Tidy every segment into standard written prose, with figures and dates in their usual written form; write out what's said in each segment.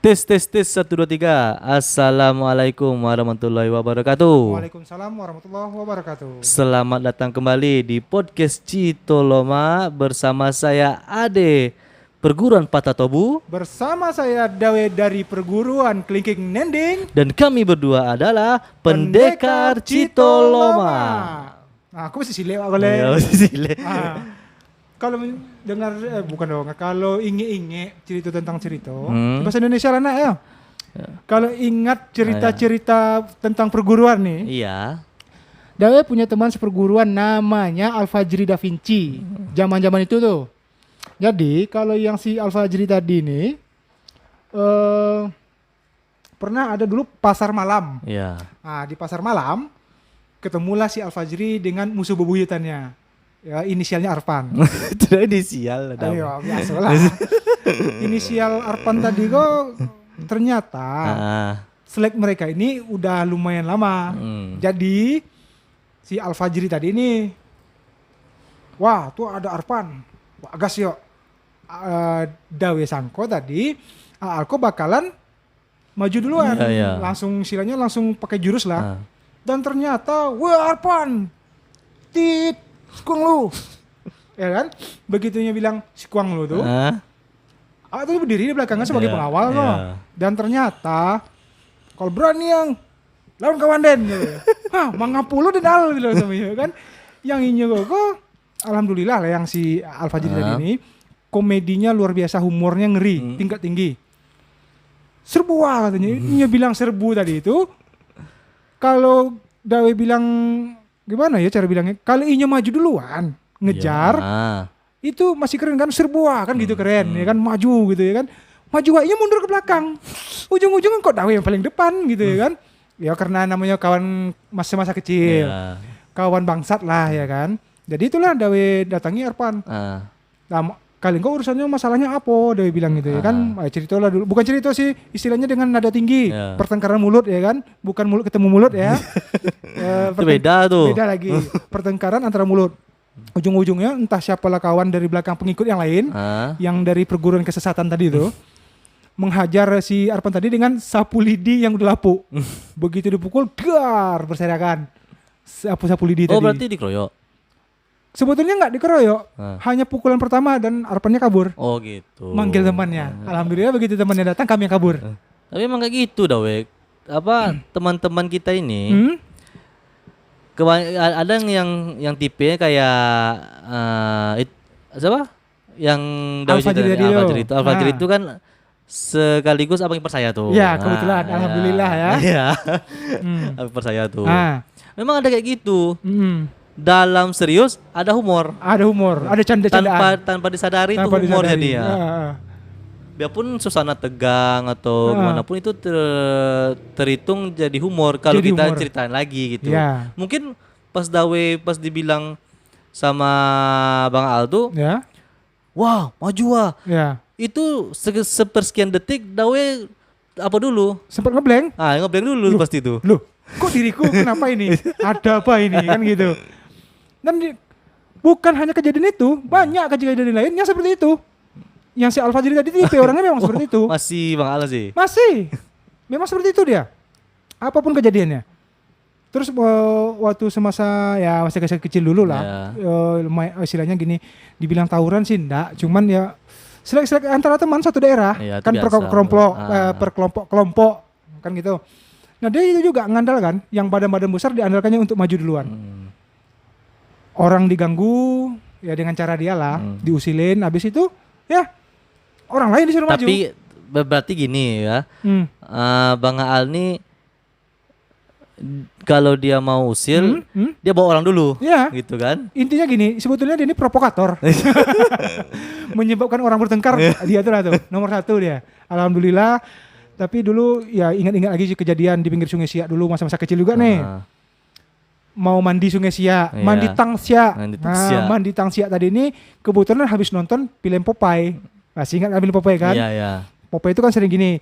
Tes 1 2 3. Assalamualaikum warahmatullahi wabarakatuh. Waalaikumsalam warahmatullahi wabarakatuh. Selamat datang kembali di podcast Cito Loma bersama saya Ade Perguruan Patatobu Bersama saya Dawe dari perguruan Kelingking Nending dan kami berdua adalah Pendekar Cito Loma. Nah, aku mesti silek boleh. Ya, sile. Kalau dengar bukan dong. Kalau inge cerita tentang cerita, bahasa Indonesia lah nak ya. Kalau ingat cerita-cerita tentang perguruan nih, Iya. Dawe punya teman seperguruan namanya Al-Fajri Da Vinci. Zaman-zaman itu tuh. Jadi kalau yang si Al-Fajri tadi ini pernah ada dulu pasar malam. Iya. Nah, di pasar malam ketemulah si Al-Fajri dengan musuh bebuyutannya. Ya, inisialnya Arpan. Itu inisial. Ayo, biasalah. Inisial Arpan tadi kok ternyata selek mereka ini udah lumayan lama. Jadi si Al-Fajri tadi ini, wah tuh ada Arpan. Wah gas yuk. Dawe sangko tadi, Alko bakalan maju duluan. Iya. Langsung silanya langsung pakai jurus lah. Dan ternyata, wah Arpan, tit, sikuang lu. Ya kan? Begitunya bilang sikuang lu tuh. Tuh berdiri di belakangnya sebagai pengawal loh. Dan ternyata, kalau berani yang lawan kawan den. Gitu. Hah, mangapulu dan al gitu sama kan. Yang ini kok alhamdulillah lah yang si Al-Fajri tadi ini komedinya luar biasa, humornya ngeri, tingkat tinggi. Serbu katanya. Dia bilang serbu tadi itu. Kalau Dawe bilang gimana ya cara bilangnya? Kalau inya maju duluan, ngejar, itu masih keren kan, serbu kan gitu keren, ya kan maju gitu ya kan. Maju inya mundur ke belakang. Ujung-ujungnya kok Dawe yang paling depan gitu ya kan. Ya karena namanya kawan masa-masa kecil. Kawan bangsat lah ya kan. Jadi itulah Dawe datangi Arpan. Nah, kali engkau urusannya masalahnya apa? Dawe bilang gitu ya kan. Ceritalah dulu. Bukan cerita sih, istilahnya dengan nada tinggi. Pertengkaran mulut ya kan. Bukan mulut ketemu mulut ya. Itu beda tuh. Beda lagi. Pertengkaran antara mulut. Ujung-ujungnya entah siapalah kawan dari belakang pengikut yang lain. Yang dari perguruan kesesatan tadi itu. Menghajar si Arpan tadi dengan sapu lidi yang udah lapuk. Begitu dipukul, dar berserakan. Sapu lidi tadi. Oh berarti dikeroyok. Sebetulnya nggak dikeroyok, hanya pukulan pertama dan Arpannya kabur. Oh gitu. Manggil temannya. Alhamdulillah begitu temannya datang kami yang kabur. Tapi emang kayak gitu dah, Wek. Teman-teman kita ini ada yang tipenya kayak siapa? Yang Al-Fajri itu kan sekaligus abang ipar saya tuh. Ya kebetulan, alhamdulillah ya. Iya. Abang ipar saya tuh. Memang ada kayak gitu. Dalam serius ada humor. Ada humor, ada canda-candaan. Tanpa disadari itu humor jadi ya. Biarpun suasana tegang atau gimana pun itu terhitung jadi humor kalau kita ceritain lagi gitu. Mungkin pas dibilang sama Bang Aldo, wah maju wah. Itu sepersekian detik Dawe apa dulu? Sempat ngeblank. Ngeblank dulu pasti itu. Loh, kok diriku kenapa ini? Ada apa ini kan gitu. Dan bukan hanya kejadian itu, banyak kejadian lainnya seperti itu. Yang si Al-Fajri tadi tipe orangnya memang seperti itu. Masih Bang Al sih. Masih. Memang seperti itu dia. Apapun kejadiannya. Terus waktu semasa ya masih kecil dulu lah. Istilahnya gini, dibilang tawuran sih enggak, cuman ya selek-selek antara teman satu daerah, kan perkelompok kan gitu. Nah dia itu juga ngandalkan yang badan-badan besar diandalkannya untuk maju duluan. Orang diganggu ya dengan cara dia lah, diusilin, habis itu ya orang lain disuruh maju. Tapi berarti gini ya, Bang Al nih kalau dia mau usil, dia bawa orang dulu, gitu kan? Intinya gini, sebetulnya dia ini provokator, menyebabkan orang bertengkar. Dia tuh nomor 1 dia. Alhamdulillah. Tapi dulu ya ingat-ingat lagi kejadian di pinggir Sungai Siak dulu masa-masa kecil juga nih. Mau mandi Sungai Siak, mandi Tang Siak. Mandi Tang Siak tadi ini kebetulan habis nonton film Popeye. Masih ingat film Popeye kan? Iya. Popeye itu kan sering gini,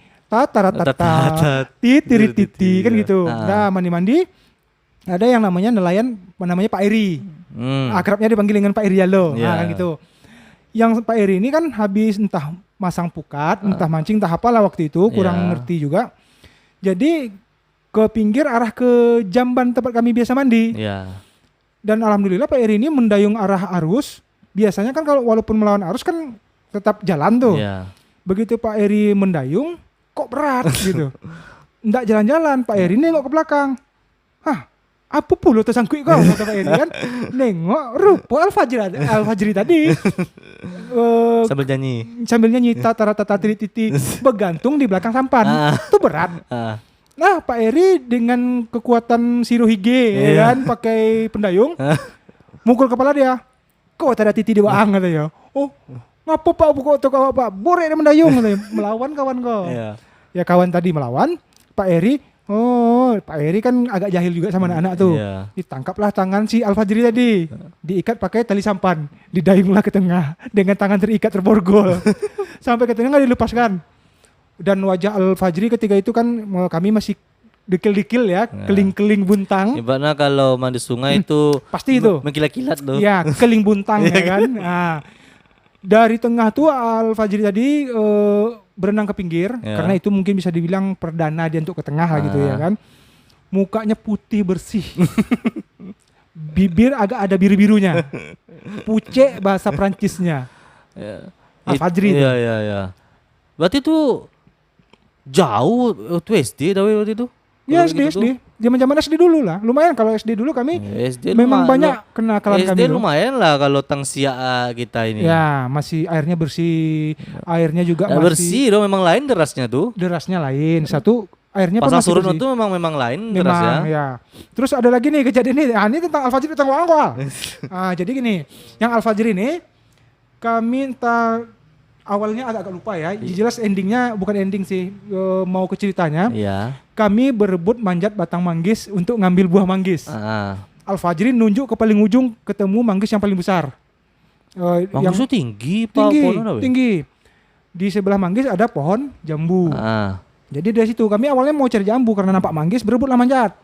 titi kan gitu. Nah mandi-mandi ada yang namanya Pak Eri. Akrabnya dipanggil dengan Pak Eri Yalo. Kan gitu. Yang Pak Eri ini kan habis entah masang pukat, entah mancing, entah apalah waktu itu, kurang ngerti juga. Jadi ke pinggir arah ke jamban tempat kami biasa mandi. Dan alhamdulillah Pak Eri ini mendayung arah arus. Biasanya kan kalau walaupun melawan arus kan tetap jalan tuh. Begitu Pak Eri mendayung, kok berat gitu. Nggak jalan-jalan, Pak Eri nengok ke belakang. Apa pula tersangkut kau, kata Pak Eri kan. Nengok, rupa Al-Fajri tadi. Sambil nyanyi, tata titik, bergantung di belakang sampan. Itu berat. Nah, Pak Eri dengan kekuatan Shirohige, kan, pakai pendayung, mukul kepala dia. Kok ada titik di bawah, katanya. Oh, ngapa Pak, Pak? Borek dia mendayung, katanya. Melawan kawan kau. Ya kawan tadi melawan, Pak Eri. Oh, Pak Eri kan agak jahil juga sama anak-anak tuh. Ditangkaplah tangan si Al-Fajri tadi. Diikat pakai tali sampan. Didayunglah ke tengah. Dengan tangan terikat terborgol. Sampai ke tengah nggak dilepaskan. Dan wajah Al-Fajri ketika itu kan kami masih dekil-dekil ya. Keling-keling buntang. Ibaratnya kalau mandi sungai itu pasti itu mengkilat-kilat tuh. Ya, keling buntang ya kan. Nah, dari tengah tuh Al-Fajri tadi berenang ke pinggir, karena itu mungkin bisa dibilang perdana dia untuk ke tengah lah gitu ya kan. Mukanya putih bersih. Bibir agak ada biru-birunya. Pucet bahasa Prancisnya. Al-Fajri. Iya. Berarti itu jauh waktu SD waktu itu? Ya SD. Zaman SD dulu lah. Lumayan kalau SD dulu kami memang banyak kenakalan kami. SD lumayan lah kalau tang siak kita ini. Ya, masih airnya bersih. Airnya juga masih bersih dong, memang lain derasnya tuh. Derasnya lain. Satu airnya pasang surut itu memang lain derasnya. Ya. Terus ada lagi nih kejadian ini. Ini tentang Al-Fajri tentang Wangkal. Jadi gini, yang Al-Fajri ini kami entah awalnya agak lupa ya. Jelas endingnya bukan ending sih. Mau ke ceritanya. Kami berebut manjat batang manggis untuk ngambil buah manggis. Al-Fajri nunjuk ke paling ujung ketemu manggis yang paling besar. Manggis itu tinggi. Tinggi. Di sebelah manggis ada pohon jambu. Jadi dari situ kami awalnya mau cari jambu karena nampak manggis, berebutlah manjat.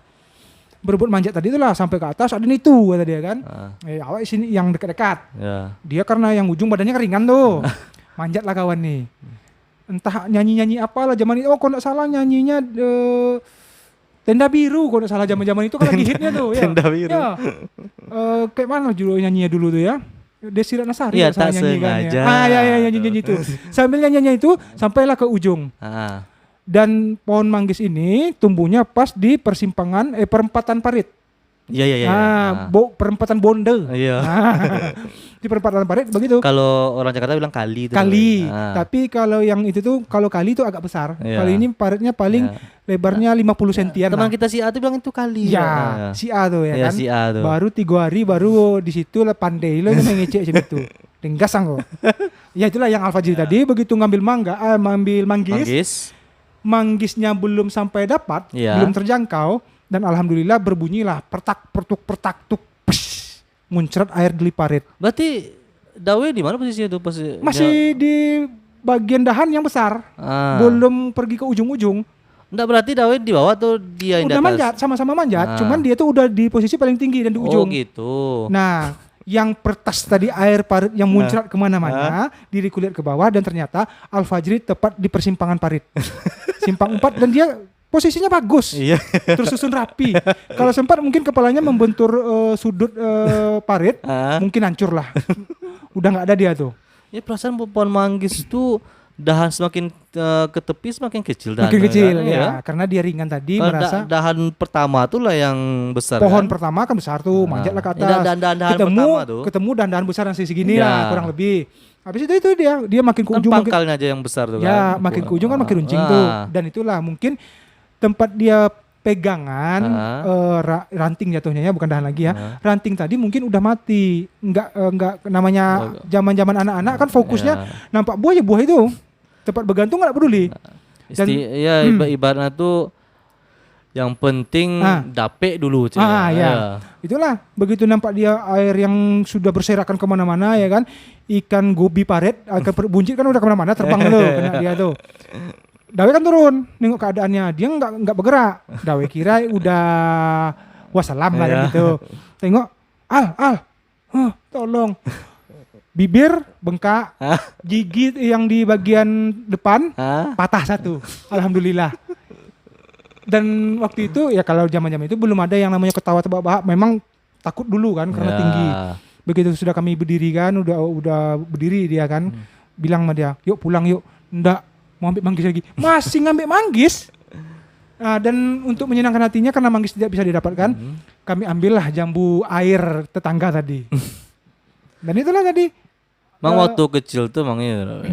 Berebut manjat tadi itulah sampai ke atas ada itu kata dia kan. Awak sini yang dekat-dekat. Dia karena yang ujung badannya keringan tuh. Manjatlah kawan nih. Entah nyanyi-nyanyi apalah zaman itu. Oh, kalau enggak salah nyanyinya Tenda Biru, kalau enggak salah zaman-zaman itu kan lagi hitnya tuh ya. Tenda Biru. Ya. Kayak mana judul nyanyinya dulu tuh ya? Desi Ratnasari ya, tak sengaja. Ya nyanyi itu. Sambil nyanyi itu sampailah ke ujung. Dan pohon manggis ini tumbuhnya pas di perempatan parit. Iya. Perempatan Bonde. Iya. Di perempatan parit begitu. Kalau orang Jakarta bilang kali itu. Tapi kalau yang itu tuh kalau kali itu agak besar. Kalau ini paritnya paling lebarnya 50 sentian. Teman kita si A tuh bilang itu kali. Ya, si A tuh ya kan. Si A tuh. Baru 3 hari baru di situ lah pandai lo ngecek macam itu. Denggasang kok. Ya itulah yang Al-Fajri tadi begitu ngambil manggis. Manggisnya belum sampai dapat, belum terjangkau. Dan alhamdulillah berbunyilah pertak tuk muncrat air di parit. Berarti Dawe di mana posisinya tuh? Masih di bagian dahan yang besar. Belum pergi ke ujung-ujung. Enggak, berarti Dawe di bawah tuh dia yang di atas. Udah manjat, sama-sama manjat. Cuman dia tuh udah di posisi paling tinggi dan di ujung. Oh gitu. Nah, yang pertas tadi air parit yang muncrat kemana-mana, diri kulit ke bawah dan ternyata Al-Fajri tepat di persimpangan parit. Simpang 4 dan dia posisinya bagus, tersusun rapi. Kalau sempat mungkin kepalanya membentur sudut parit, mungkin hancur lah. Udah nggak ada dia tuh. Ya perasaan pohon manggis itu dahan semakin ke tepi semakin kecil. Makin kecil ya, karena dia ringan tadi merasa. Dahan pertama tuh lah yang besar. Pohon pertama kan besar tuh, manjatlah ke atas. Ketemu dahan besar yang segini lah kurang lebih. Habis itu dia makin ke ujung. Pangkalnya aja yang besar tuh kan. Ya, makin ke ujung kan makin runcing tuh. Dan itulah mungkin tempat dia pegangan ranting jatuhnya ya, bukan dahan lagi ya. Ranting tadi mungkin udah mati. Enggak namanya zaman-zaman anak-anak kan fokusnya nampak buah itu. Tempat bergantung enggak peduli. Dan ibaratnya tuh yang penting dapet dulu. Itulah begitu nampak dia air yang sudah berserakan kemana-mana ya kan. Ikan gobi parit, ikan buncit kan udah kemana-mana terbang tuh kena dia tuh. Dawe kan turun, nengok keadaannya, dia nggak bergerak. Dawe kira udah wassalam lah gitu. Tengok, Al, tolong. bibir bengkak, gigi yang di bagian depan patah satu, alhamdulillah. Dan waktu itu ya kalau zaman-zaman itu belum ada yang namanya ketawa tebak-bahak, memang takut dulu kan karena tinggi. Begitu sudah kami berdiri kan, udah berdiri dia kan, bilang sama dia, yuk pulang yuk. Nggak, mau ambil manggis lagi, masih ngambil manggis. Nah, dan untuk menyenangkan hatinya karena manggis tidak bisa didapatkan, kami ambillah jambu air tetangga tadi. Dan itulah tadi. Mang waktu kecil tuh mang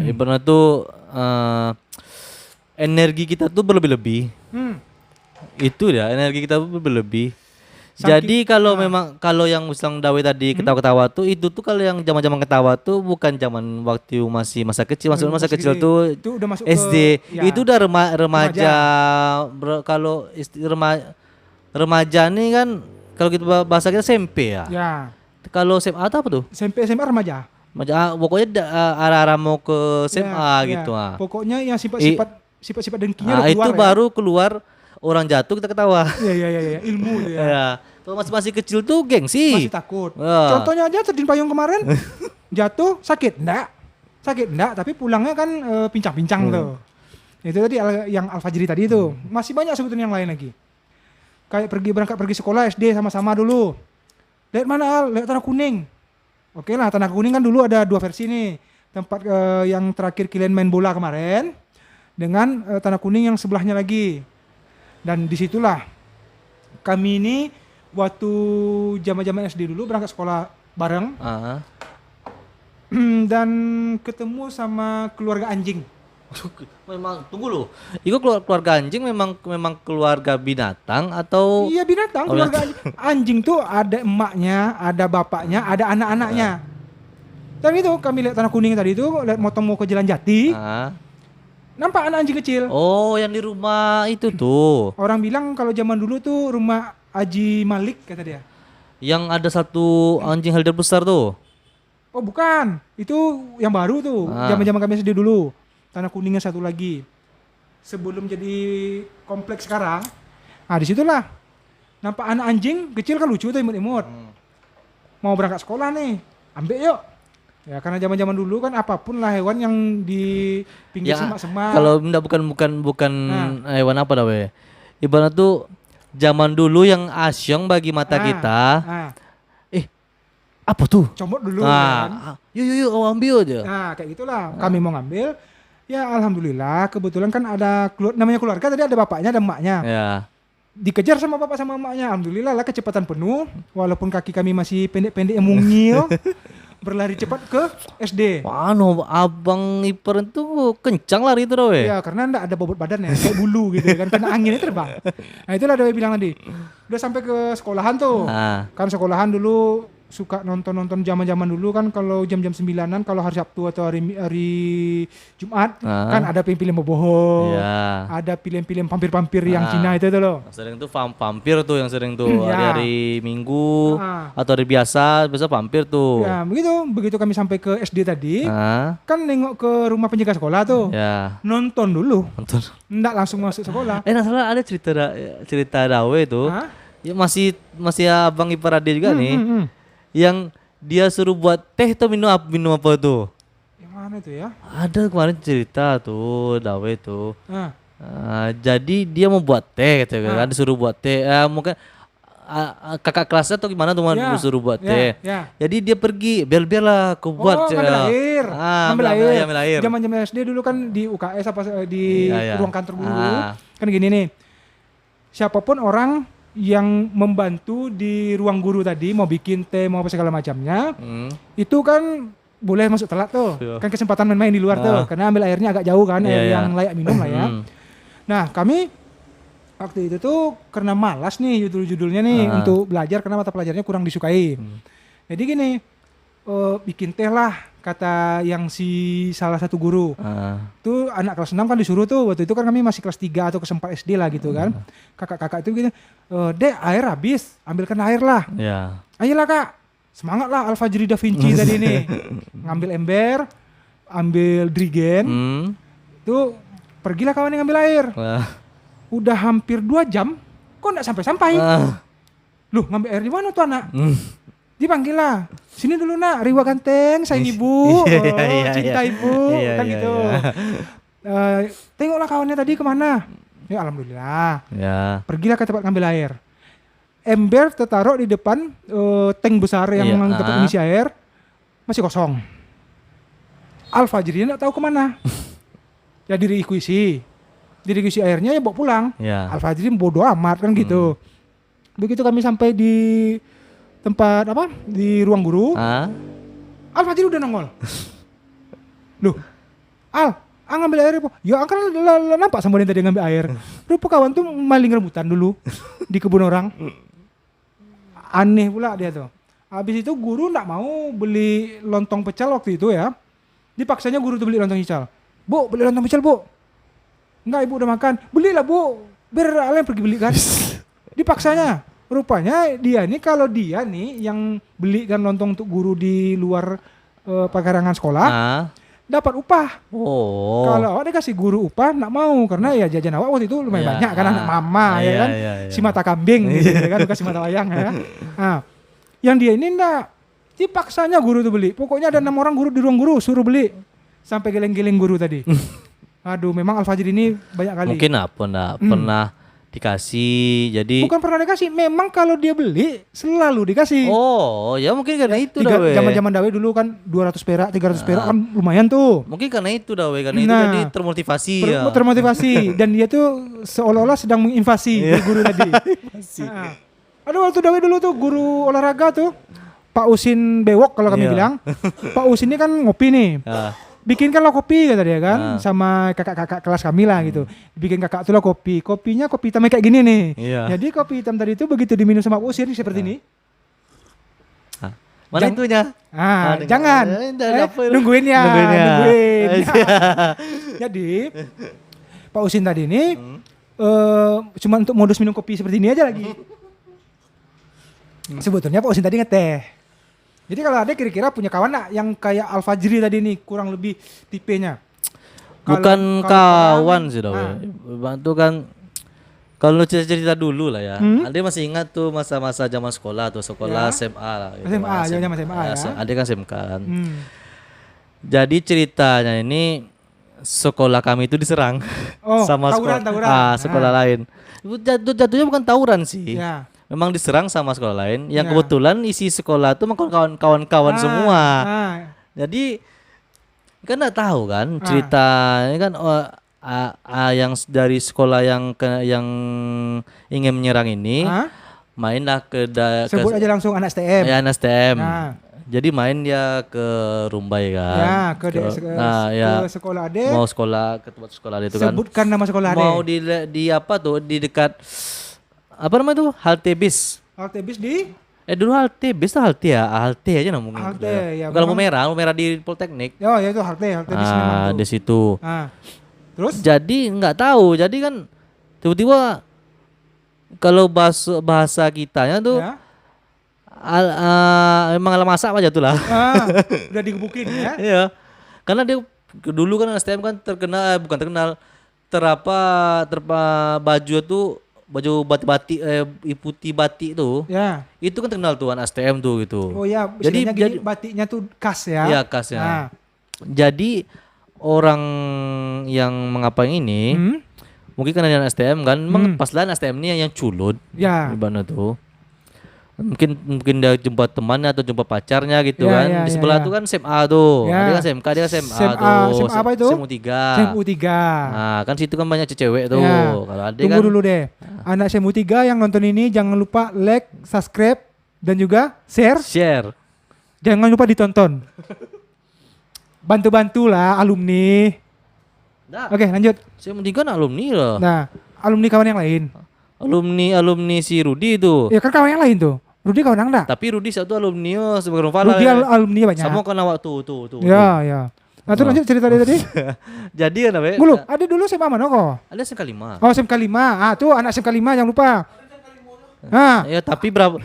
ibaratnya tuh energi kita tuh berlebih-lebih. Itu ya, energi kita tuh berlebih. Jadi kalau memang kalau yang Muslang Dawe tadi ketawa-ketawa tuh itu tuh kalau yang zaman-zaman ketawa tuh bukan zaman waktu masih masa kecil, masa kecil tuh itu udah masuk SD, itu udah remaja. Kalau remaja nih kan kalau kita bahasa kita SMP ya. Kalau SMA itu apa tuh? SMP SMA remaja. Pokoknya arah-arah mau ke SMA gitu. Pokoknya yang sifat-sifat dengkinya udah keluar. Itu baru keluar. Orang jatuh kita ketawa. Iya, ilmu ya. Kalau masih kecil tuh gengsi. Masih takut. Contohnya aja terjun payung kemarin, jatuh sakit enggak, tapi pulangnya kan pincang-pincang tuh. Itu tadi yang Al-Fajri tadi itu. Masih banyak sebetulnya yang lain lagi. Kayak berangkat pergi sekolah SD sama-sama dulu. Lihat mana Al? Lihat Tanah Kuning. Oke lah, Tanah Kuning kan dulu ada 2 versi nih. Tempat yang terakhir kalian main bola kemarin dengan Tanah Kuning yang sebelahnya lagi. Dan disitulah kami ini waktu zaman-zaman SD dulu berangkat sekolah bareng dan ketemu sama keluarga anjing. Memang tunggu loh, itu keluarga anjing memang keluarga binatang atau? Iya binatang, keluarga anjing. Anjing tuh ada emaknya, ada bapaknya, ada anak-anaknya. Dan itu kami lihat Tanah Kuning tadi itu, lihat motong mau ke Jalan Jati. Nampak anak anjing kecil. Oh, yang di rumah itu tuh. Orang bilang kalau zaman dulu tuh rumah Haji Malik kata dia. Yang ada satu anjing halder besar tuh. Oh, bukan. Itu yang baru tuh. Zaman-zaman kami SD dulu. Tanah Kuningnya satu lagi. Sebelum jadi kompleks sekarang. Nah, disitulah. Nampak anak anjing kecil kan lucu tuh imut-imut. Mau berangkat sekolah nih. Ambil yuk. Ya karena zaman-zaman dulu kan apapun lah hewan yang di pinggir semak-semak. Kalau bukan hewan apa dah we. Ibarat tuh zaman dulu yang asyong bagi mata kita. Apa tuh? Comot dulu kan. Yuk ambil aja. Nah, kayak gitulah. Kami mau ngambil. Ya alhamdulillah kebetulan kan ada namanya keluarga tadi ada bapaknya ada emaknya. Ya. Dikejar sama bapak sama emaknya. Alhamdulillah lah kecepatan penuh walaupun kaki kami masih pendek-pendek mungil. Berlari cepat ke SD. Wah, abang ipar itu kencang lari itu we. Iya, karena enggak ada bobot badannya, kayak bulu gitu kan, karena anginnya terbang. Nah, itulah dia bilang tadi. Udah sampai ke sekolahan tuh. Kan sekolahan dulu suka nonton zaman-zaman dulu kan kalau jam-jam 9-an kalau hari Sabtu atau hari Jumat kan ada film-film bohong. Ada film-film pampir-pampir yang Cina itu tuh loh. Sering tuh pampir tuh yang sering tuh hari Minggu atau hari biasa pampir tuh. Ya, begitu kami sampai ke SD tadi. Kan nengok ke rumah penjaga sekolah tuh. Nonton dulu. Enggak langsung masuk sekolah. Salah ada cerita Dawe tuh. Ya masih abang ipar ade juga nih. Yang dia suruh buat teh tuh minum apa tuh? Yang mana tuh ya? Ada kemarin cerita tuh Dawe tuh. Jadi dia mau buat teh gitu kan, disuruh buat teh. Mungkin kakak kelasnya atau gimana tuh disuruh buat teh. Jadi dia pergi biarlah aku buat. Ngambil air. Zaman-zaman SD dulu kan di UKS apa di ruang kantor guru. Kan gini nih. Siapapun orang yang membantu di ruang guru tadi mau bikin teh mau apa segala macamnya itu kan boleh masuk telat tuh kan kesempatan main-main di luar tuh karena ambil airnya agak jauh kan air yang layak minum lah ya. Nah kami waktu itu tuh karena malas nih judul-judulnya nih untuk belajar karena mata pelajarannya kurang disukai. Jadi gini bikin teh lah kata yang salah satu guru. Tuh anak kelas 6 kan disuruh tuh waktu itu kan kami masih kelas 3 atau kelas 4 SD lah gitu kan. Kakak-kakak itu gitu, Dek air habis, ambilkan air lah. Ayolah Kak, semangat lah Al-Fajri Da Vinci tadi nih. Ngambil ember, ambil drigen, tuh pergilah kawan yang ngambil air. Udah hampir 2 jam, kok gak sampai-sampai? Loh ngambil air di mana tuh anak? Di Dipanggil lah. Sini dulu nak, Riwa ganteng, sayang ibu, cinta ibu, kan gitu. Tengoklah kawannya tadi kemana. Ya alhamdulillah. Ya. Pergilah ke tempat ngambil air. Ember tertaruh di depan tank besar yang tempat mengisi air, masih kosong. Al-Fajri nggak tahu kemana. Ya diikuisi airnya ya bawa pulang. Ya. Al-Fajri bodoh amat kan gitu. Begitu kami sampai di tempat di ruang guru, Al-Fajri udah nongol. Loh, ngambil air apa? Ya kan nampak sama dia tadi ngambil air. Rupa kawan tuh maling rebutan dulu di kebun orang. Aneh pula dia tuh. Habis itu guru nggak mau beli lontong pecel waktu itu ya. Dipaksanya guru tuh beli lontong pecel. Bu, beli lontong pecel bu. Enggak, ibu udah makan. Belilah bu, biar kalian pergi beli kan. Dipaksanya. Rupanya kalau dia nih yang belikan lontong untuk guru di luar pekarangan sekolah, dapat upah. Kalau awak dikasih guru upah, nak mau karena ya jajan awak waktu itu lumayan banyak kan, anak mama ya kan, si mata kambing gitu kan, kasih mata wayang ya. Nah, yang dia ini enggak, dipaksanya guru tuh beli. Pokoknya ada 6 orang guru di ruang guru suruh beli sampai geleng-geleng guru tadi. Aduh, memang Al-Fajri ini banyak kali. Mungkin pernah dikasih, jadi bukan pernah dikasih, memang kalau dia beli selalu dikasih. Oh ya mungkin karena itu dawe. Zaman dawe dulu kan 200 perak 300 perak kan lumayan tuh. Mungkin karena itu dawe, karena itu jadi termotivasi termotivasi dan dia tuh seolah-olah sedang menginvasi guru tadi. Aduh, waktu dawe dulu tuh guru olahraga tuh Pak Usin Bewok kalau kami bilang. Pak Usin ini kan ngopi nih. Bikinkanlah kopi kata dia kan, sama kakak-kakak kelas kami lah gitu. Bikin kakak tuh lah kopi. Kopinya kopi hitam kayak gini nih. Jadi kopi hitam tadi itu begitu diminum sama Usir seperti ini. Mana itunya? Jangan. Nungguin ya. Jadi Pak Usin tadi ini cuma untuk modus minum kopi seperti ini aja lagi. Sebetulnya Pak Usin tadi ngeteh. Jadi kalau ada kira-kira punya kawan nak yang kayak Al-Fajri tadi nih, kurang lebih tipenya. Bukan kawan sih dawe. Bantu kan kalau cerita dulu lah ya. Ade masih ingat tuh masa-masa zaman sekolah tuh, sekolah SMA lah. SMA ya. Ade kan SMK kan. Jadi ceritanya ini sekolah kami itu diserang sama tawuran. sekolah lain. Jatuhnya bukan tawuran sih. Ya. Memang diserang sama sekolah lain yang kebetulan isi sekolah itu kawan-kawan semua. Jadi kan enggak tahu kan ceritanya kan yang dari sekolah yang ingin menyerang ini mainlah sebut aja langsung anak STM. Ya, anak STM. Jadi main dia ke Rumbai kan. Ya, ke sekolah Ade. Mau sekolah ke tempat sekolah Ade itu kan. Sebutkan nama sekolah Ade. Mau di apa tuh di dekat apa namanya tuh halte bis di dulu halte bis tuh halte aja namanya ya, kalau lampu merah di Politeknik ya itu halte bis memang tuh di situ terus jadi nggak tahu, jadi kan tiba-tiba kalau bahasa kitanya tuh memang ala masak aja tuh lah udah digebukin ya. Iya, karena dia dulu kan STM kan terkenal baju tuh baju batik putih batik tuh, itu kan terkenal tuh anak STM tuh gitu. Oh ya, jadi batiknya tuh khas ya. Iya khas ya. Jadi orang yang mengapain ini, mungkin karena dia anak STM kan, memang pas lah STM ini yang culun, di mana tuh. Mungkin dia jumpa temannya atau jumpa pacarnya gitu kan. Di sebelah tuh kan SMA tuh. Dia kan SMK, dia SMA tuh. SMA apa itu? SMU 3. Nah, kan situ kan banyak cewek tuh. Kalau ada tunggu dulu deh. Anak SMU 3 yang nonton ini jangan lupa like, subscribe dan juga share. Jangan lupa ditonton. Bantu-bantulah alumni. Oke, lanjut. SMU 3 kan alumni loh. Nah, alumni kawan yang lain. Alumni si Rudi itu. Ya kan kawan yang lain tuh. Rudi kawan yang enggak? Tapi Rudi satu alumni sebagai Rufala. Rudi alumni banyak. Sama kan awak tuh. Ya. Nah, terus lanjut cerita dia tadi. Jadi kan apa? Dulu, ada dulu SMA mana kok? Ada SMK 5. Oh, SMK 5. Tuh anak SMK 5 jangan lupa. Ya, tapi berapa?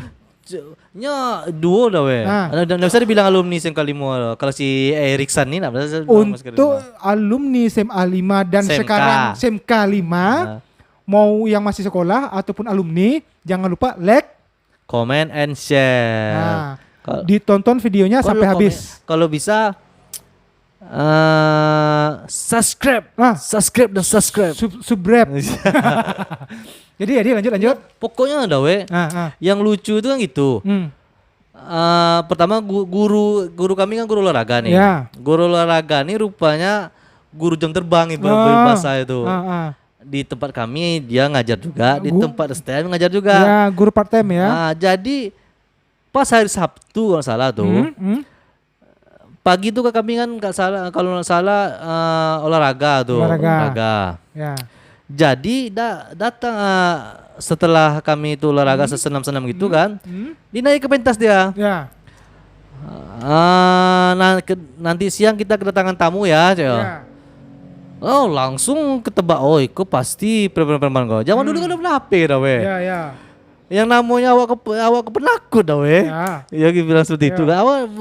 Duo dah weh. Nggak bisa dibilang alumni SMK 5 kalau si Eriksan ini nggak bisa. Untuk alumni SMA 5 dan sekarang SMK 5 mau yang masih sekolah ataupun alumni jangan lupa like, comment and share. ditonton videonya sampai habis. Kalau bisa subscribe dan subscribe. Subscribe. Jadi lanjut. Ya, pokoknya ada yang lucu itu kan gitu. Pertama guru kami kan guru olahraga nih. Yeah. Guru olahraga nih rupanya guru jam terbang bahasa itu. Di tempat kami dia ngajar juga, di tempat STM ngajar juga. Ya, guru part time ya. Jadi pas hari Sabtu kalau salah tuh. Pagi tuh kami kan kalau nggak salah olahraga tuh. Olahraga. Ya. Jadi datang setelah kami itu olahraga sesenam-senam gitu kan. Dinaik ke pentas dia. Ya. Nanti siang kita kedatangan tamu ya. Ya. Oh langsung ketebak, oh itu pasti preman-preman kau. Zaman dulu kan udah HP dah weh. Ya. Yang namanya awak penakut dah weh. Ya gitu bilang seperti itu kan. Awak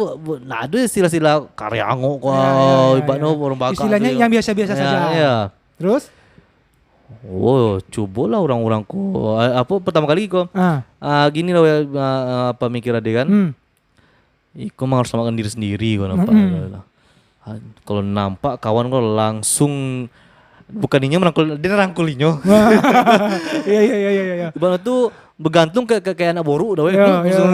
nah ada istilah-istilah karyango kau, ibaratnya orang bakar. Istilahnya yang biasa-biasa saja. Ya. Terus? Oh cobalah orang-orang kau. Apa pertama kali kau? Gini lah apa mikir adik kan? Kau harus samakan diri sendiri kau nampak. Kalau nampak kawan kau langsung bukan dia rangkulinya. Iya. Bang itu bergantung kayak anak boru dah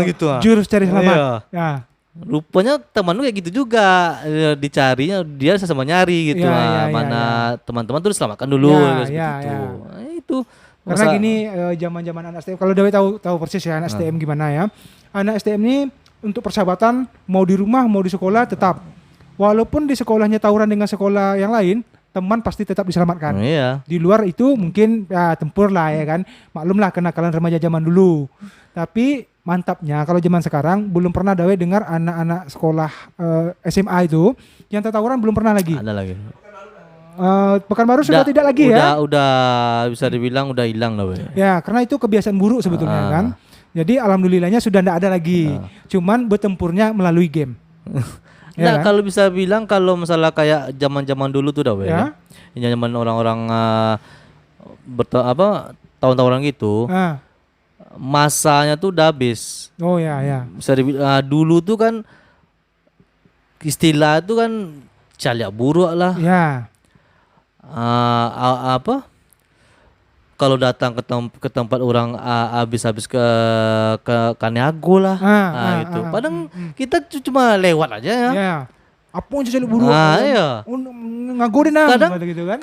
gitu. Jurus cari selamat. Ya. Rupanya teman lu kayak gitu juga, dicarinya dia sama nyari gitu. Mana teman-teman tuh diselamatkan dulu seperti itu. Itu karena gini zaman-zaman anak STM, kalau Dawe tahu persis ya anak STM gimana ya. Anak STM ini untuk persahabatan mau di rumah mau di sekolah tetap. Walaupun di sekolahnya tawuran dengan sekolah yang lain, teman pasti tetap diselamatkan. Di luar itu mungkin tempur lah ya kan. Maklum lah kenakalan remaja zaman dulu. Tapi mantapnya kalau zaman sekarang belum pernah Dawe dengar anak-anak sekolah SMA itu yang tawuran belum pernah lagi. Ada lagi. Pekanbaru sudah tidak lagi ya. Udah bisa dibilang udah hilang Dawe. Ya, karena itu kebiasaan buruk sebetulnya kan. Jadi alhamdulillahnya sudah tidak ada lagi. Cuman bertempurnya melalui game. Nah kan? Kalau bisa bilang kalau masalah kayak zaman-zaman dulu tuh dah zaman orang-orang tahun-tahunan gitu, masanya tuh udah habis. Oh ya. Bisa dibilang dulu tuh kan istilah tuh kan caliak buruk lah. Ya. Kalau datang ke tempat orang habis ke Kaniago lah, gitu. Padahal kita cuma lewat aja ya. Apa yang jadi buruk? Iya. Ngagorin kadang gitu kan.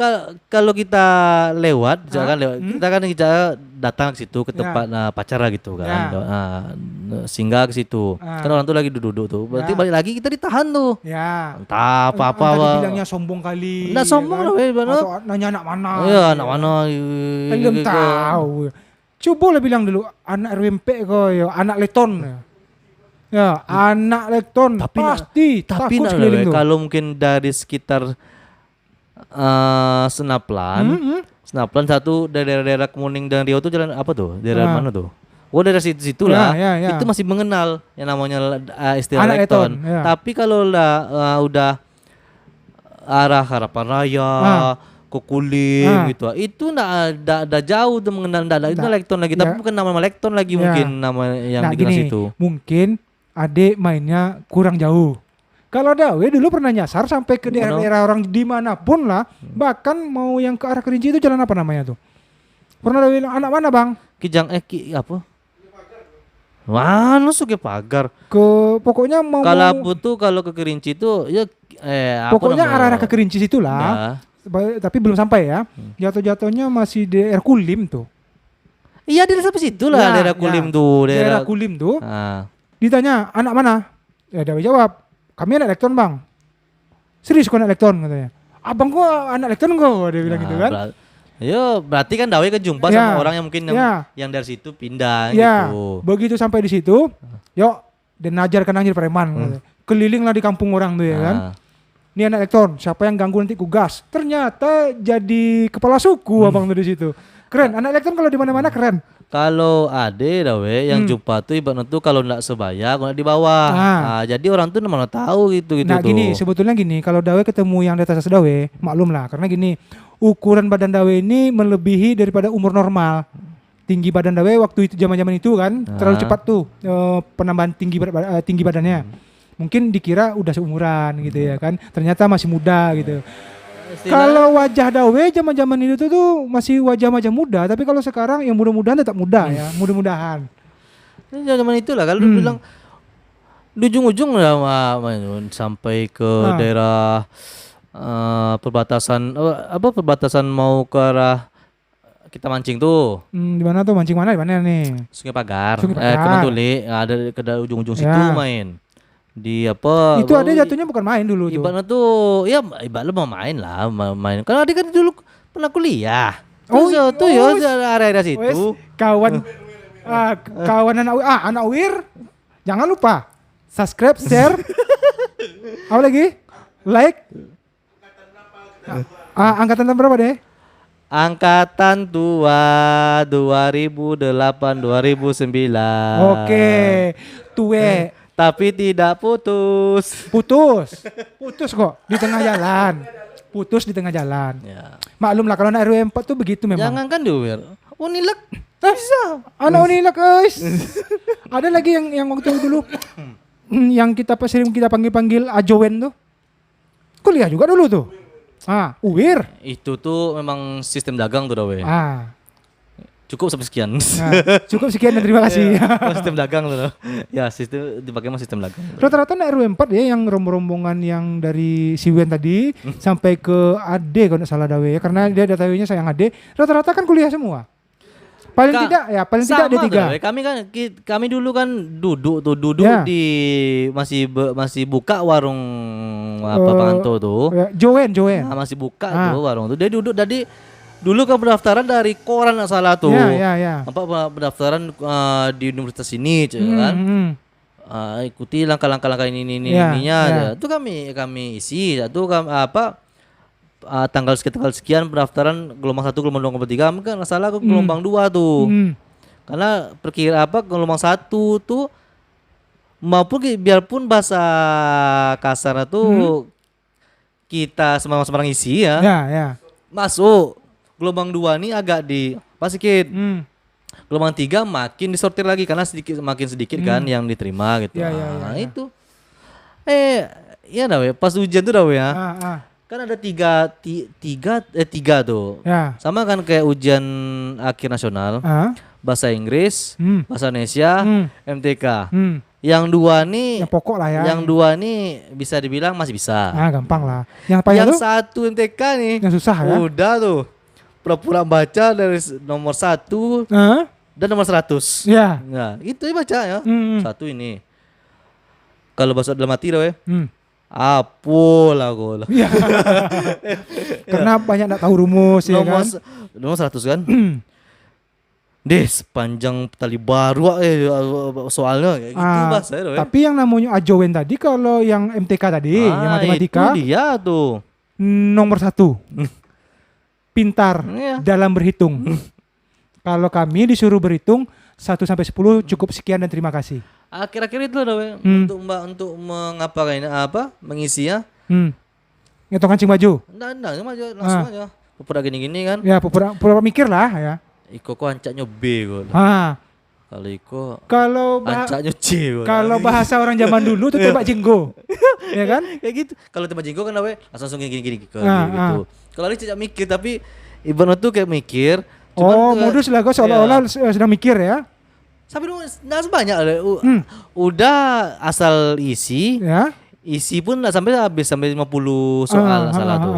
Kalau kita lewat, kita datang ke situ ke tempat pacar gitu kan. Singgah ke situ. Kan orang tuh lagi duduk tuh. Berarti balik lagi kita ditahan tuh. Ya. Entah apa-apa. Bilangnya sombong kali. Nggak sombong lah, atau nanya anak mana. Iya, anak mana. Belum tahu. Coba lah bilang dulu anak RWMP kok ya, anak Leton. Ya, anak Lekton tapi kalau mungkin dari sekitar Senaplan satu dari daerah Kemuning dan Riau tuh jalan apa tuh? Daerah mana tuh? Oh dari situ lah. Itu masih mengenal yang namanya istilah Lekton. Tapi kalau udah arah Harapan Raya, Kukuling gitu. Itu enggak jauh tuh mengenal itu Lekton lagi, tapi bukan nama Lekton lagi mungkin nama yang dikenal situ. Mungkin adik mainnya kurang jauh. Kalau Dawe dulu pernah nyasar sampai ke daerah-daerah orang dimanapun lah. Bahkan mau yang ke arah Kerinci itu jalan apa namanya tuh? Pernah Dawe bilang, anak mana bang? Kijang apa? Mana suke pagar? Pokoknya mau. Kalau ke Kerinci itu ya pokoknya arah-arah ke Kerinci situlah. Tapi belum sampai ya. Jatuh-jatuhnya masih di Kulim tuh. Iya daerah sampai situ lah, daerah Kulim tuh. Daerah Kulim tuh. Ditanya anak mana? Ya Dawe jawab, kami anak Lekton bang. Serius kok anak Lekton katanya. Abang kok anak Lekton kok, dia bilang gitu kan. Berarti kan Dawe kejumpa sama orang yang mungkin yang dari situ pindah gitu. Begitu sampai di situ, yuk dan ajarkan anjir preman. Kelilinglah di kampung orang tuh ya kan. Ini anak Lekton, siapa yang ganggu nanti ku gas. Ternyata jadi kepala suku abang tuh di situ. Keren, anak Lekton kalau di mana-mana keren. Kalau ade Dawe yang jumpa tuh ibaratnya tuh kalau enggak sebaya, kalau di bawah. Jadi orang tuh mana tahu gitu Nah, tuh. Sebetulnya gini, kalau Dawe ketemu yang di atas Dawe, maklum lah karena gini, ukuran badan Dawe ini melebihi daripada umur normal. tinggi badan dawe waktu itu zaman-zaman itu kan terlalu cepat tuh penambahan tinggi badannya. Mungkin dikira udah seumuran gitu ya kan. Ternyata masih muda gitu. Kalau wajah dawe zaman-zaman itu tuh masih wajah muda, tapi kalau sekarang yang mudah-mudahan tetap muda ya, mudah-mudahan. Zaman itulah kalau bilang di ujung-ujung lah sampai ke daerah perbatasan perbatasan mau ke arah kita mancing tuh. Di mana tuh mancing mana? Di mana nih? Sungai Pagar. Kemantuli ada ke ujung-ujung situ main. Di apa? Itu ada jatuhnya bukan main dulu tuh. Ibaratnya tuh ya ibaratnya mau main lah, main. Kalau adik kan dulu pernah kuliah. Tuh ya area situ. Kawan kawan anak wir. Jangan lupa subscribe, share. Apa lagi? Like. Angkatan berapa deh? Angkatan tua 2008 2009. Oke. Tue. Tapi tidak putus. Putus kok di tengah jalan. Putus di tengah jalan. Ya. Maklum lah kalau anak RW 4 tuh begitu memang. Jangan kan duwer. Unilek. Bisa. Anak Unilek guys. Ada lagi yang waktu dulu yang sering kita panggil Ajowen tuh. Kuliah juga dulu tuh. Uwir. Itu tuh memang sistem dagang tuh dawe. Cukup sampai sekian. Cukup sekian dan terima kasih. Sistem dagang tuh. Ya, sistem dipakai mah sistem dagang. Rata-rata RW 4 ya yang rombongan yang dari Siwen tadi sampai ke Ade kalau enggak salah dawe ya, karena dia datanya sayang Ade. Rata-rata kan kuliah semua. Paling tidak D3. Kami dulu kan duduk di masih buka warung Panto tuh. Joen. Masih buka tuh warung tuh. Dia duduk tadi. Dulu kan pendaftaran dari koran nggak salah tuh. Ya. Pendaftaran di universitas ini, kan? Ikuti langkah-langkah ininya. Itu kami isi. Itu tanggal sekian pendaftaran gelombang 1, gelombang 2, gelombang 3. Kan nggak salah gelombang 2 tuh. Karena gelombang 1 tuh biarpun bahasa kasar tuh kita sama-sama isi ya. Masuk. Gelombang 2 nih agak sedikit. Gelombang 3 makin disortir lagi karena makin sedikit kan yang diterima gitu. Itu. Ya pas ujian tuh ya. Kan ada tiga tuh. Sama kan kayak ujian akhir nasional. Bahasa Inggris, bahasa Indonesia, MTK. Yang 2 nih yang pokok lah ya. Yang 2 nih bisa dibilang masih bisa. Gampang lah. Yang 1 MTK nih. Yang susah ya. Udah tuh. Pura-pura baca dari nomor 1 dan nomor 100. Ya. Nah, itu baca ya. 1 ini. Kalau bahasa dalam hati ya. Apolah gola. Ya. Karena banyak enggak tahu rumus ya kan. Nomor 100 kan. Sepanjang tali baru soalnya kayak gitu bahasa ya. Tapi yang namanya Ajowen tadi kalau yang MTK tadi, yang matematika. Itu dia tuh. Nomor 1. Pintar dalam berhitung. Kalau kami disuruh berhitung 1 sampai 10 cukup sekian dan terima kasih. Akhir-akhir itu untuk mengapakan mengisi ya. Ngitung kancing baju. Enggak, langsung aja. Pura gini-gini kan. Ya, pura mikir lah ya. Iko kok ancaknya B kok. Kalau Iko ancaknya C kok. Kalau bahasa orang zaman dulu tuh tembak jenggo. Ya kan? Kayak gitu. Kalau tembak jenggo kan langsung gini-gini gitu. Kalau dia tidak mikir tapi ibaratnya tuh kayak mikir. Modus lah kok seolah-olah sedang mikir ya. Sampai nggak sebanyak udah asal isi. Ya. Isi pun nggak sampai habis sampai 50 soal salah tuh.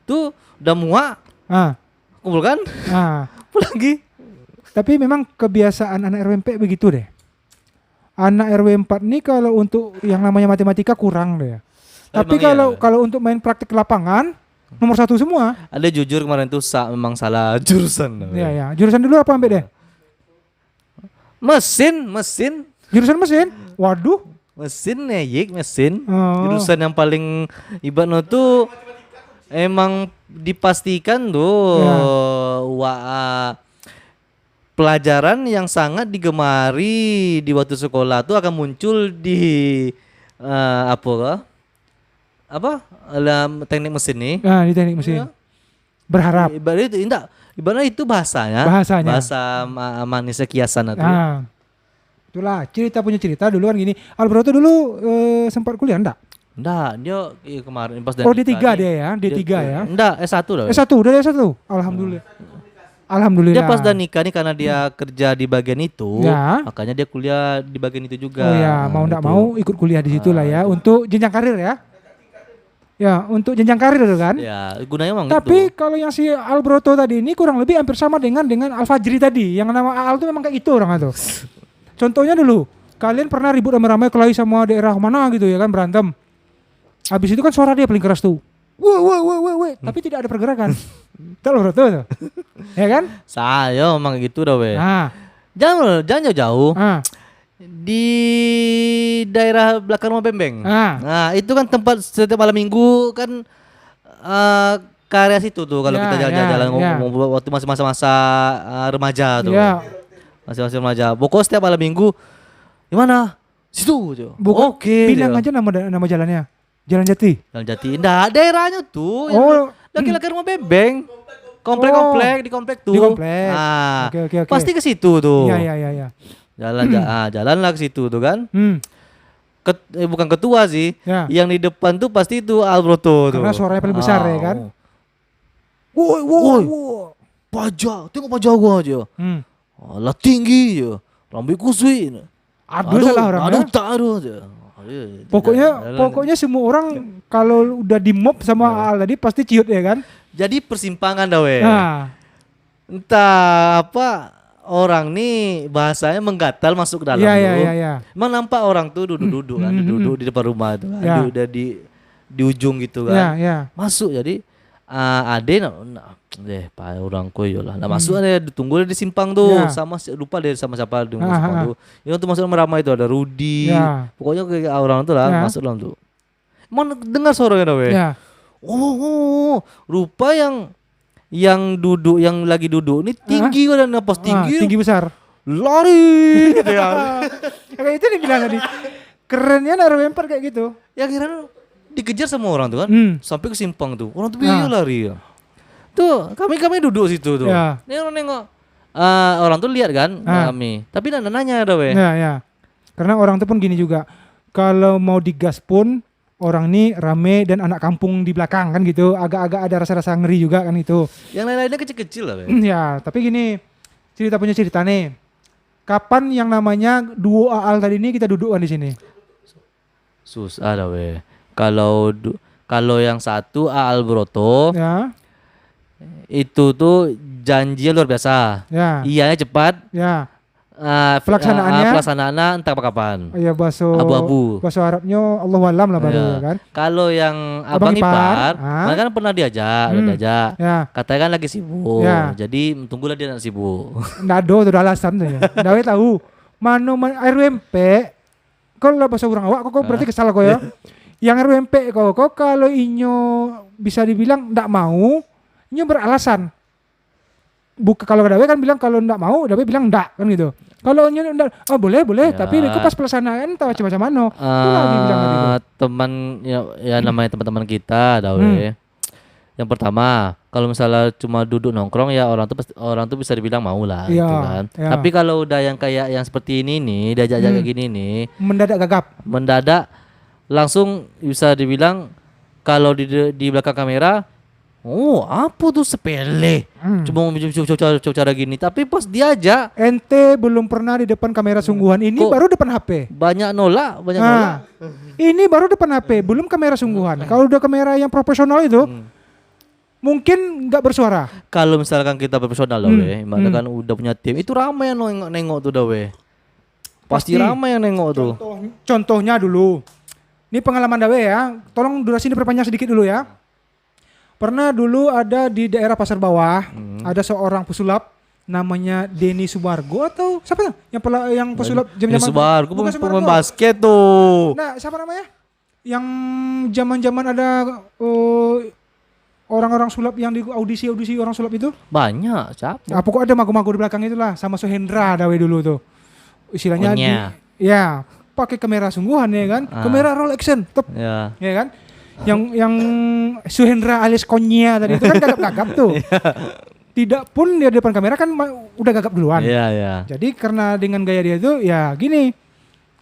Tuh udah muak. Kumpulkan. Lagi. Tapi memang kebiasaan anak RW 4 begitu deh. Anak RW 4 nih kalau untuk yang namanya matematika kurang deh. Tapi kalau untuk main praktik lapangan nomor 1 semua. Ada jujur kemarin tuh memang salah jurusan. Iya. Jurusan dulu apa ambil deh? Mesin. Jurusan mesin? Waduh. Mesin. Jurusan yang paling ibaratnya tuh emang dipastikan tuh pelajaran yang sangat digemari di waktu sekolah tuh akan muncul di dalam teknik mesin nih. Di teknik mesin. Berharap. Ibaratnya itu bahasanya. Bahasa manisnya kiasan itu. Nah, itulah cerita punya cerita dulu kan gini. Alberto dulu sempat kuliah enggak? Enggak, dia kemarin pas D3 dia ya, D3 ya. Enggak, S1 dah. S1, udah S1. Alhamdulillah. Alhamdulillah. Dia pas udah nikah nih karena dia kerja di bagian itu, makanya dia kuliah di bagian itu juga. Oh ya, mau enggak mau ikut kuliah di situ lah ya untuk jenjang karir ya. Ya, untuk jenjang karir itu kan. Ya, gunanya emang Tapi gitu. kalau yang si Alberto tadi ini kurang lebih hampir sama dengan Al-Fajri tadi. Yang nama Al tuh memang kayak gitu orang itu. Contohnya dulu, kalian pernah ribut ramai-ramai kelahi sama daerah mana gitu ya kan, berantem. Habis itu kan suara dia paling keras tuh. Wah. Tapi tidak ada pergerakan. Tahu Alberto tuh. Ya kan? Saya emang gitu dah weh. Nah. Jangan jauh-jauh. Di daerah belakang rumah Bembeng. Nah, itu kan tempat setiap malam minggu kan ke area situ tuh kalau kita jalan-jalan waktu masa-masa remaja tuh. Masih remaja. Pokoknya setiap malam minggu di mana? Situ aja. Oke. Bilang aja nama jalannya. Jalan Jati. Jalan Jati. Enggak, daerahnya tuh. Laki-laki rumah Bembeng. Komplek di komplek tuh. Di komplek. Nah, oke. pasti ke situ tuh. Iya. Jalan lah ke situ tuh kan. Bukan ketua sih. Yang di depan tuh pasti itu Alberto tuh. Karena suaranya paling besar ya kan. Woi. Pajak, tengok pajak gua aja. Lah tinggi ya. Rambut kusui. Aduh salah orangnya. Aduh. Pokoknya semua orang kalau udah di mob sama Al tadi pasti ciut ya kan. Jadi persimpangan dah weh. Entah apa orang nih bahasanya menggatal masuk ke dalam tuh. Iya. Emang nampak orang tuh duduk kan, duduk di depan rumah itu kan, udah di ujung gitu kan. Masuk jadi ade pak orang koyo lah. Nah masuk ada ditunggu di simpang tuh sama lupa deh sama siapa di simpang tuh. Yang tuh masuk ramai itu ada Rudi. Pokoknya kayak orang tuh lah masuk dalam tuh. Emang dengar suaranya dah weh. Oh, rupa yang duduk yang lagi duduk ini tinggi kan napas tinggi besar lari gitu ya. Kayak itu dibilang tadi kerennya naruh lempar kayak gitu ya kira dikejar sama orang tuh kan sampai ke simpang tuh orang tuh lari ya tuh kami duduk situ tuh nengok orang tuh lihat kan kami tapi nanya ada weh karena orang tuh pun gini juga kalau mau digas pun orang ini rame dan anak kampung di belakang kan gitu agak-agak ada rasa-rasa ngeri juga kan itu yang lain-lainnya kecil-kecil lah ya tapi gini cerita punya cerita nih kapan yang namanya duo Aal tadi ini kita duduk kan di sini susah dah weh kalau yang satu Aal Broto itu tuh janjinya luar biasa iyanya cepat pelaksanaannya entah kapan. Iya bahasa abu-abu. Bahasa Arabnya Allahu alam lah baru kan. Kalau yang abang ipar, kan pernah diajak. Katanya kan lagi sibuk. Jadi tunggulah dia nak sibuk. Nggak ada tuh alasan tuh ya. Nggak tahu. RUMP kalau bahasa orang awak kok berarti kesal kok ya. Yang RUMP kok kalau inyo bisa dibilang nggak mau, inyo beralasan. Kalau Dawe kan bilang kalau enggak mau, Dawe bilang enggak kan gitu. Kalau enggak, boleh, tapi itu pas pelaksanaan tahu macam mana. Itulah dibilang tadi. Teman ya namanya teman-teman kita Dawe. Yang pertama, kalau misalnya cuma duduk nongkrong ya orang tuh bisa dibilang mau lah gitu kan. Tapi kalau udah yang kayak yang seperti ini nih, diajak-ajak kayak gini nih, mendadak langsung bisa dibilang kalau di belakang kamera apa tuh sepele. Cuma cara gini. Tapi pas diajak ente belum pernah di depan kamera sungguhan. Ini baru depan HP. Banyak nolak. Ini baru depan HP, belum kamera sungguhan. Kalau udah kamera yang profesional itu mungkin nggak bersuara. Kalau misalkan kita profesional loh kan udah punya tim, itu ramai yang nengok tuh dah weh. Pasti ramai yang nengok tuh. Contohnya dulu. Ini pengalaman Dawe ya. Tolong durasi ini perpanjang sedikit dulu ya. Pernah dulu ada di daerah Pasar Bawah, ada seorang pesulap namanya Denny Subargo atau siapa yang pesulap jam-jaman Subargo pemain basket tuh. Nah, siapa namanya? Yang zaman-zaman ada orang-orang sulap yang di audisi orang sulap itu? Banyak, siapa? Nah, pokoknya ada mago-mago di belakang itulah sama Suhendra Dawe dulu tuh. Istilahnya pakai kamera sungguhan ya kan? Kamera roll action, ya kan? yang Suhendra alias Konya tadi itu kan gagap-gagap tuh. Tidak pun dia di depan kamera kan udah gagap duluan. Iya. Jadi karena dengan gaya dia itu ya gini.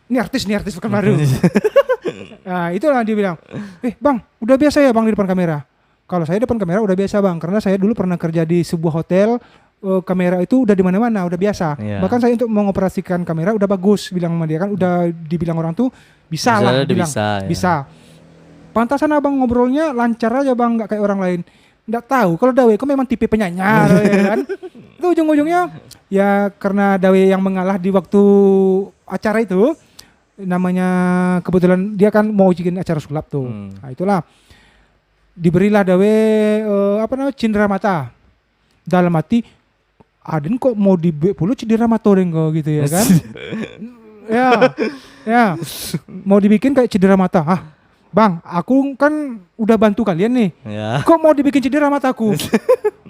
Ini artis bukan baru. Nah, itulah dia bilang, Bang, udah biasa ya Bang di depan kamera. Kalau saya depan kamera udah biasa Bang, karena saya dulu pernah kerja di sebuah hotel, kamera itu udah di mana-mana, udah biasa. Yeah. Bahkan saya untuk mengoperasikan kamera udah bagus, bilang sama dia kan, udah dibilang orang tuh bisa lah, bilang bisa. Pantasan Abang ngobrolnya lancar aja Bang, nggak kayak orang lain. Nggak tahu kalau Dawe kok memang tipe penyanyar ya kan. Itu ujung-ujungnya ya karena Dawe yang mengalah di waktu acara itu, namanya kebetulan dia kan mau bikin acara sulap tuh. Nah itulah diberilah Dawe cindera mata. Dalam hati Aden kok mau dibuat puluh cindera mata kok gitu ya kan. ya mau dibikin kayak cindera mata. Bang, aku kan udah bantu kalian nih. Ya. Kok mau dibikin cedera mataku?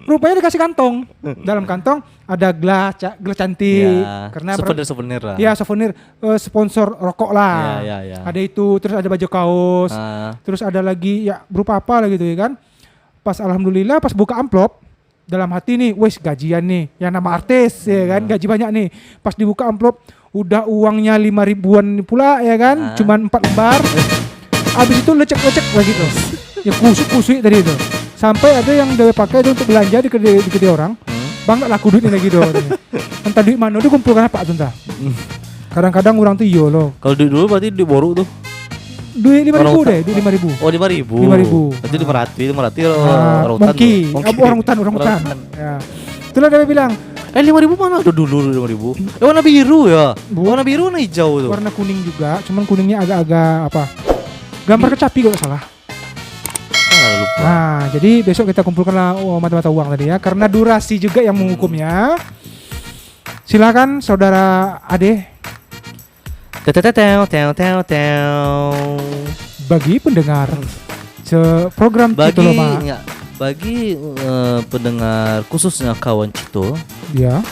Rupanya dikasih kantong. Dalam kantong ada gelas cantik. Ya, karena souvenir lah. Ya, souvenir sponsor rokok lah. Ya. Ada itu, terus ada baju kaos. Terus ada lagi ya berupa apa lah gitu ya kan. Pas alhamdulillah pas buka amplop, dalam hati nih, wes gajian nih. Yang nama artis ya kan, gaji banyak nih. Pas dibuka amplop, udah uangnya 5 ribuan pula ya kan. Cuman 4 lembar. Abis itu lecek lagi tuh, ya kusuk tadi itu. Sampai ada yang Dewe pakai itu untuk belanja di kedai orang. Bang nggak laku duit ini lagi doh. Entah duit mana dia kumpulkan apa tuh entah. Kadang-kadang orang tuh iyo loh. Kalau duit dulu berarti duit boru tuh. Duit 5.000 deh, duit 5.000. Oh 5.000. Berarti 500 orang hutan. Orang hutan. Ya. Itulah Dewe bilang. 5.000 mana ada dulu 5.000? Warna biru ya. Warna biru, warna hijau tuh. Warna kuning juga, cuman kuningnya agak-agak apa? Gambar kecapi kalau salah. Lupa. Nah, jadi besok kita kumpulkanlah mata-mata uang tadi ya, karena durasi juga yang menghukumnya. Silakan saudara Ade. Bagi pendengar program Cito Loma. Bagi pendengar khususnya kawan Cito. Ya.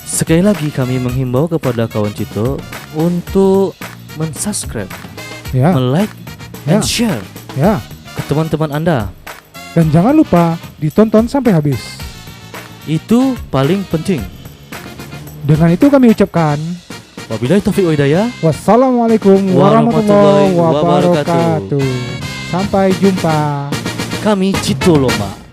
Sekali lagi kami menghimbau kepada kawan Cito untuk mensubscribe, like, dan share ke teman-teman Anda. Dan jangan lupa ditonton sampai habis. Itu paling penting. Dengan itu kami ucapkan wabillahi taufiq wa hidayah. Wassalamualaikum warahmatullahi wabarakatuh. Sampai jumpa. Kami Cito Loma.